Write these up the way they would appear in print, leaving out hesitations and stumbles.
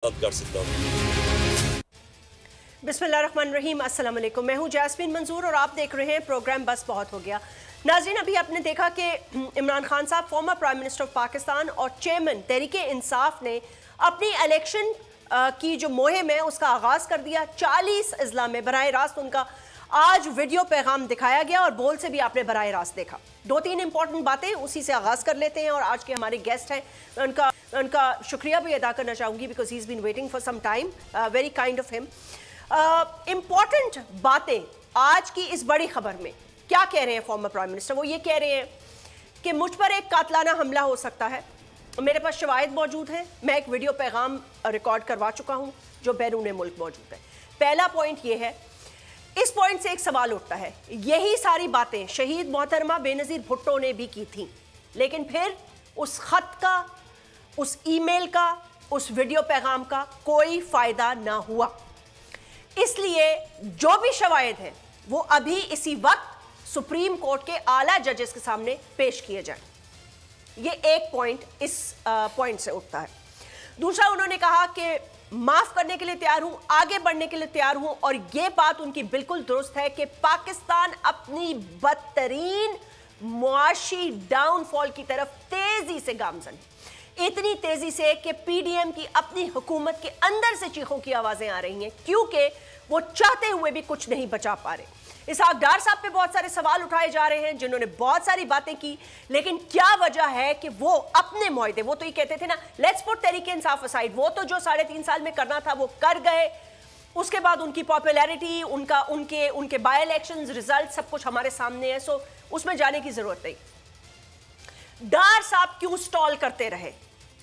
कर सकता हूँ। बिस्मिल्लाहिर्रहमानिर्रहीम, अस्सलाम वालेकुम। मैं हूँ जैस्मीन मंजूर और आप देख रहे हैं प्रोग्राम बस बहुत हो गया। नाज़रीन, अभी आपने देखा कि इमरान खान साहब former prime minister of Pakistan और चेयरमैन तहरीके इंसाफ ने अपनी इलेक्शन की जो मुहिम है उसका आगाज़ कर दिया। 40 अजला में बराह रास्त उनका आज वीडियो पैगाम दिखाया गया और बोल से भी आपने बराह रास्त देखा। 2-3 इंपॉर्टेंट बातें उसी से आगाज़ कर लेते हैं और आज के हमारे गेस्ट हैं, मैं उनका शुक्रिया भी अदा करना चाहूँगी because he is been waiting for some time, very kind of him. Important बातें आज की इस बड़ी खबर में क्या कह रहे हैं फॉर्मर प्राइम मिनिस्टर? वो ये कह रहे हैं कि मुझ पर एक कातलाना हमला हो सकता है, मेरे पास शवाहिद मौजूद हैं, मैं एक वीडियो पैगाम रिकॉर्ड करवा चुका हूं जो बैरून मुल्क मौजूद है। पहला पॉइंट ये है, इस पॉइंट से एक सवाल उठता है, यही सारी बातें शहीद मोहतरमा बेनज़ीर भुट्टो ने भी की थी, लेकिन फिर उस खत का, उस ईमेल का, उस वीडियो पैगाम का कोई फायदा ना हुआ। इसलिए जो भी शवाहिद हैं वो अभी इसी वक्त सुप्रीम कोर्ट के आला जजेस के सामने पेश किए जाएं। ये एक पॉइंट इस पॉइंट से उठता है। दूसरा, उन्होंने कहा कि माफ करने के लिए तैयार हूं, आगे बढ़ने के लिए तैयार हूं, और ये बात उनकी बिल्कुल दुरुस्त है कि पाकिस्तान अपनी बदतरीन मुआशी डाउनफॉल की तरफ तेजी से गामजन है। इतनी तेजी से कि पीडीएम की अपनी हुकूमत के अंदर से चीखों की आवाजें आ रही हैं क्योंकि वो चाहते हुए भी कुछ नहीं बचा पा रहे। इसहाक डार साहब पे बहुत सारे सवाल उठाए जा रहे हैं जिन्होंने बहुत सारी बातें की, लेकिन क्या वजह है कि वो अपने मुआहदे, वो तो ये कहते थे ना, let's put Tehreek-e Insaf aside, वो तो जो 3.5 साल में करना था वो कर गए। उसके बाद उनकी पॉपुलैरिटी, उनके बाय इलेक्शंस रिजल्ट सब कुछ हमारे सामने है, सो उसमें जाने की जरूरत नहीं। डार साहब क्यों स्टॉल करते रहे?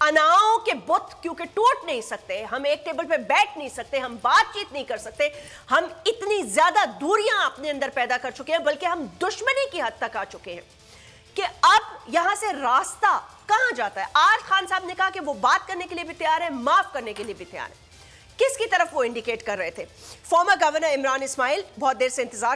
अनाओं के बुत क्योंकि टूट नहीं सकते, हम एक टेबल पे बैठ नहीं सकते, हम बातचीत नहीं कर सकते, हम इतनी ज्यादा दूरियां अपने अंदर पैदा कर चुके हैं, बल्कि हम दुश्मनी की हद तक आ चुके हैं कि अब यहां से रास्ता कहां जाता है। आज खान साहब ने कहा कि वो बात करने के लिए भी तैयार है, माफ करने के लिए भी तैयार है। किसकी तरफ वो इंडिकेट कर रहे थे? फॉर्मर गवर्नर इमरान इस्माइल बहुत देर से इंतजार